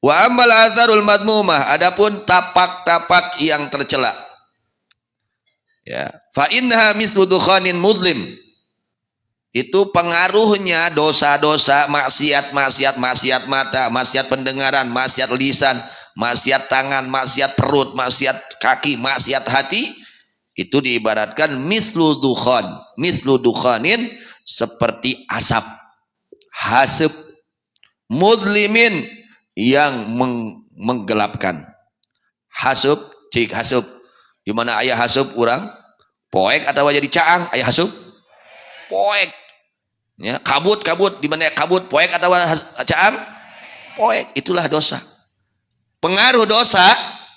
Wa ammal atharul madmumah, adapun tapak-tapak yang tercela. Ya, fa innaha mislu dukhanin mudlim. Itu pengaruhnya dosa-dosa, maksiat mata, maksiat pendengaran, maksiat lisan, maksiat tangan, maksiat perut, maksiat kaki, maksiat hati. Itu diibaratkan mislu dukhanin, seperti asap, hasib, mudlimin, yang menggelapkan. Hasub, cik hasub. Di mana ayah hasub orang? Poek atau jadi caang ayah hasub? Poek. Ya, kabut, di mana kabut, poek atau caang? Poek. Itulah dosa. Pengaruh dosa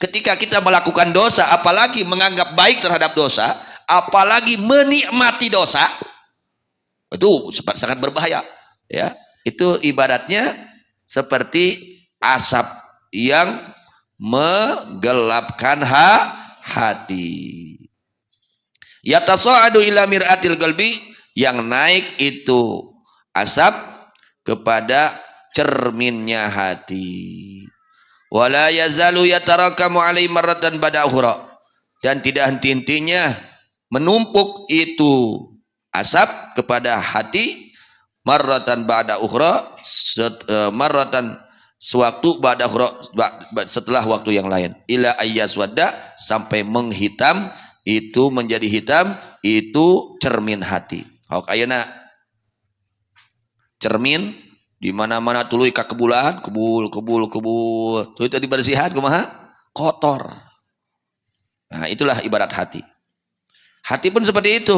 ketika kita melakukan dosa, apalagi menganggap baik terhadap dosa, apalagi menikmati dosa, itu sangat berbahaya. Ya, itu ibaratnya seperti asap yang menggelapkan hati. Yatasa'adu ila mir'atil qalbi, yang naik itu asap kepada cerminnya hati. Wala yazalu yatarakamu alai marratan ba'da ukhra, dan tidak henti-hentinya menumpuk itu asap kepada hati marratan ba'da ukhra, marratan sewaktu ba'da ukhra, setelah waktu yang lain, ila ayyaswadda, sampai menghitam, itu menjadi hitam, itu cermin hati. Hok ayeuna cermin di mana-mana tuluy ka kebulan, kebul. Tuh itu dibersihan kumaha? Kotor. Nah, itulah ibarat hati. Hati pun seperti itu.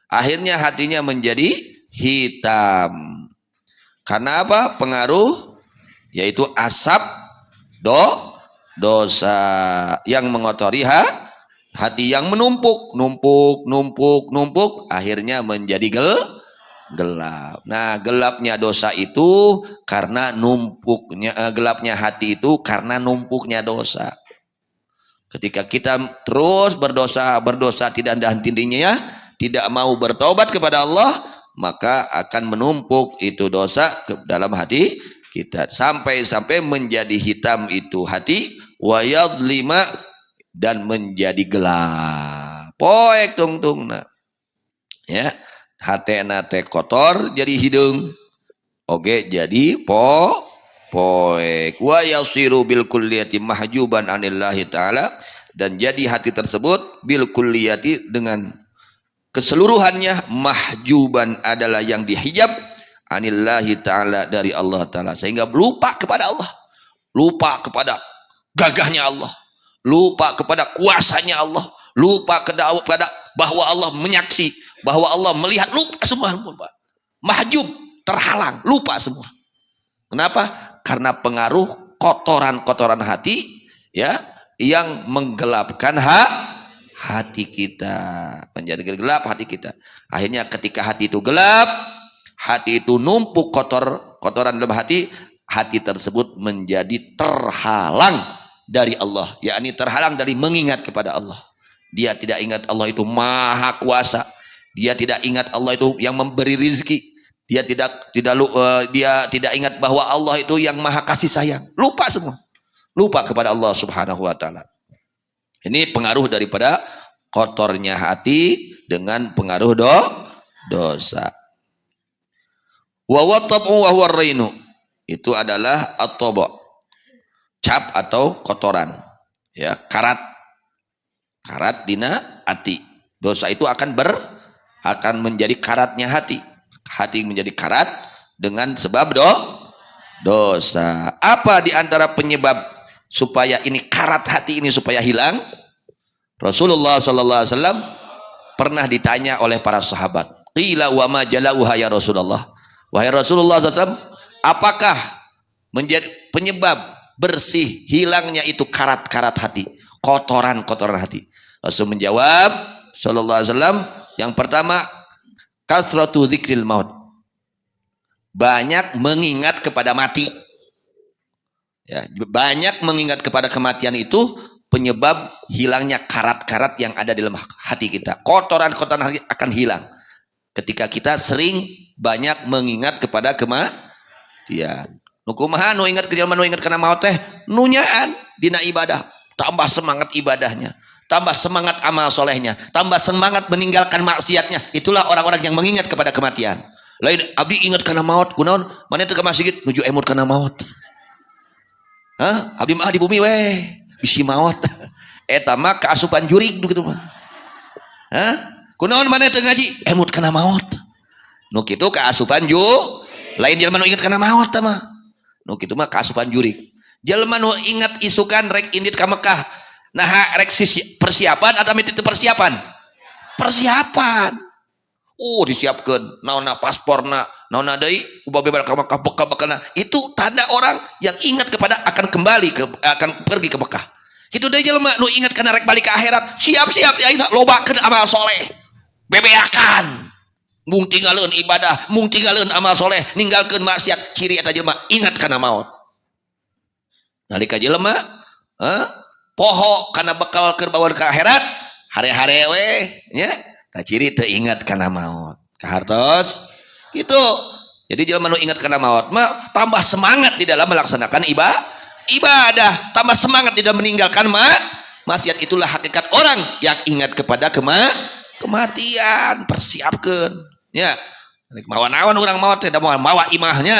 Akhirnya hatinya menjadi hitam. Karena apa? Pengaruh, yaitu asap dosa yang mengotori hati, yang numpuk, akhirnya menjadi gelap. Nah, gelapnya dosa itu karena numpuknya, gelapnya hati itu karena numpuknya dosa. Ketika kita terus berdosa tidak ada henti-hentinya, tidak mau bertobat kepada Allah, maka akan menumpuk itu dosa ke dalam hati kita, sampai menjadi hitam itu hati, wa yadlima, dan menjadi gelap. Poek tungtungna. Ya, hatena teh kotor jadi hidung. Oke, jadi poek. Wa yasiru bil kulliyati mahjuban anillahi ta'ala, dan jadi hati tersebut bil kulliyati, dengan keseluruhannya, mahjuban adalah yang dihijab, anillahi ta'ala, dari Allah ta'ala, sehingga lupa kepada Allah, lupa kepada gagahnya Allah, lupa kepada kuasanya Allah, lupa kepada bahwa Allah menyaksi, bahwa Allah melihat, lupa semua, mahjub, terhalang, lupa semua. Kenapa? Karena pengaruh kotoran-kotoran hati, ya, yang menggelapkan hati kita, menjadi gelap hati kita. Akhirnya ketika hati itu gelap, hati itu numpuk kotoran dalam hati tersebut menjadi terhalang dari Allah, yakni terhalang dari mengingat kepada Allah. Dia tidak ingat Allah itu maha kuasa, dia tidak ingat Allah itu yang memberi rizki, dia tidak ingat bahwa Allah itu yang maha kasih sayang. Lupa semua, lupa kepada Allah subhanahu wa ta'ala. Ini pengaruh daripada kotornya hati dengan pengaruh dosa. Wa wattabu wa huwa rainu, itu adalah at-taba, cap atau kotoran, ya, karat dina hati. Dosa itu akan menjadi karatnya hati menjadi karat dengan sebab dosa. Apa diantara penyebab supaya ini karat hati ini supaya hilang? Rasulullah sallallahu alaihi wasallam pernah ditanya oleh para sahabat, qila wa ma jalauha ya Rasulullah, wahai Rasulullah SAW, apakah menjadi penyebab bersih hilangnya itu karat-karat hati, kotoran-kotoran hati? Rasul menjawab sallallahu alaihi wasallam, yang pertama, kasratu dzikril maut, banyak mengingat kepada mati. Ya, banyak mengingat kepada kematian itu penyebab hilangnya karat-karat yang ada di dalam hati kita. Kotoran-kotoran hati akan hilang ketika kita sering banyak mengingat kepada kematian. Nu kumaha nu ingat ke jalma nu ingat kana maot teh nunyaan dina ibadah, tambah semangat ibadahnya, tambah semangat amal solehnya, tambah semangat meninggalkan maksiatnya. Itulah orang-orang yang mengingat kepada kematian. Lain abdi ingat kana maot kunaon maneh teu ka masjid nuju emut kana maot. Hah? Abdi mah di bumi weh bisi maot. Eta mah kaasupan jurig nu kitu mah. Hah? Kunaon maneh teu ngaji emut kana maot. Nu kitu kaasupan ju lain jelema nu ingat kana maot tah mah. Nu kitu mah kaasupan jurig. Jelema nu ingat isukan rek indit ka Mekah. Nah rek persiapan atau mitit persiapan? Persiapan. Disiapkeun naonna pasporna, naonna deui ubabe ka Mekah bekal-bekalna. Itu tanda orang yang ingat kepada akan kembali akan pergi ke Mekah. Kitu deui jelema nu ingat kana rek balik ke akhirat, siap-siap ayeuna lobakeun amal soleh. Bebeakan. Mung tinggalkeun ibadah, mung tinggalkeun amal soleh, ninggalkeun maksiat. Ciri eta jelema ingat kana maut. Nalika jelema poho kana bekal keur bawa ka akhirat, hare-hare we nya, tah ciri teu ingat kana maut. Kahartos gitu. Jadi jelema nu ingat kana maut mah tambah semangat di dalam melaksanakan ibadah, tambah semangat di dalam meninggalkan maksiat. Itulah hakikat orang yang ingat kepada kematian. Persiapkeun ya, mawa naon urang maot teh da moal mawa imahnya,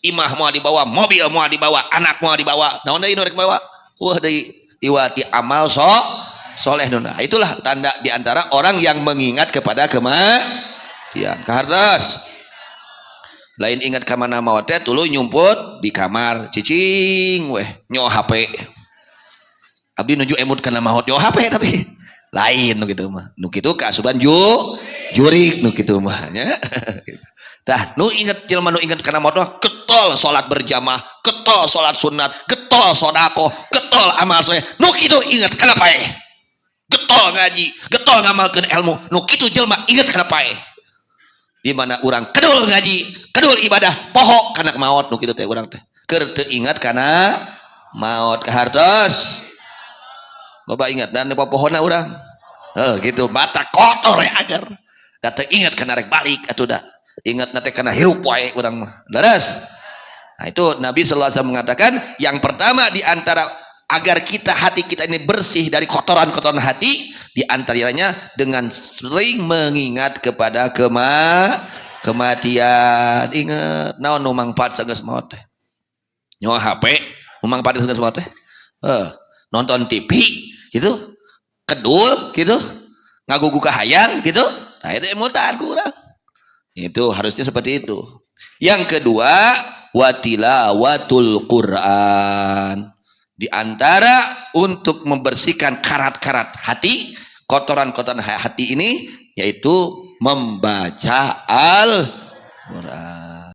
imah moal dibawa, mobil moal dibawa, anak moal dibawa, naon deui nu rek bawa? Wah deui iwati amal soleh nuna. Itulah tanda diantara orang yang mengingat kepada kematian. Kahartos lain ingat ka mana maot teh tuluy nyumput di kamar cicing weh nyo HP. Abdi nuju emut kana maot nyo HP tapi lain nu kitu mah. Nu kitu kaasuban jurig nu kitu mah nya. Tah nu inget jelema nu inget kana maot mah getol salat berjamaah, getol salat sunat, getol sedekah, getol amal soleh. Nu kitu inget kana pae. Getol ngaji, getol ngamalkeun ilmu. Nu kitu jelema inget kana pae. Di mana urang kedul ngaji, kedul ibadah, poho kana maot nu kitu teh urang teh. Keur teu ingat kana maot. Kahartos. Loba ingat dan pohonna urang. Gitu mata kotor ya agar kata ingat kena rek balik atuh dah ingat nate kena hirup wae urang mah leres. Nah itu Nabi sallallahu alaihi wasallam mengatakan yang pertama di antara agar hati kita ini bersih dari kotoran-kotoran hati, di antaranya dengan sering mengingat kepada kematian. Ingat naon nu mangpaat sageus maot teh nyawa HP nu mangpaat sageus maot teh nonton TV gitu, kedul gitu, ngagugu kahayang gitu. Nah itu emutan kurang. Itu harusnya seperti itu. Yang kedua, watilawatul Quran. Di antara untuk membersihkan karat-karat hati, kotoran-kotoran hati ini, yaitu membaca Al-Quran.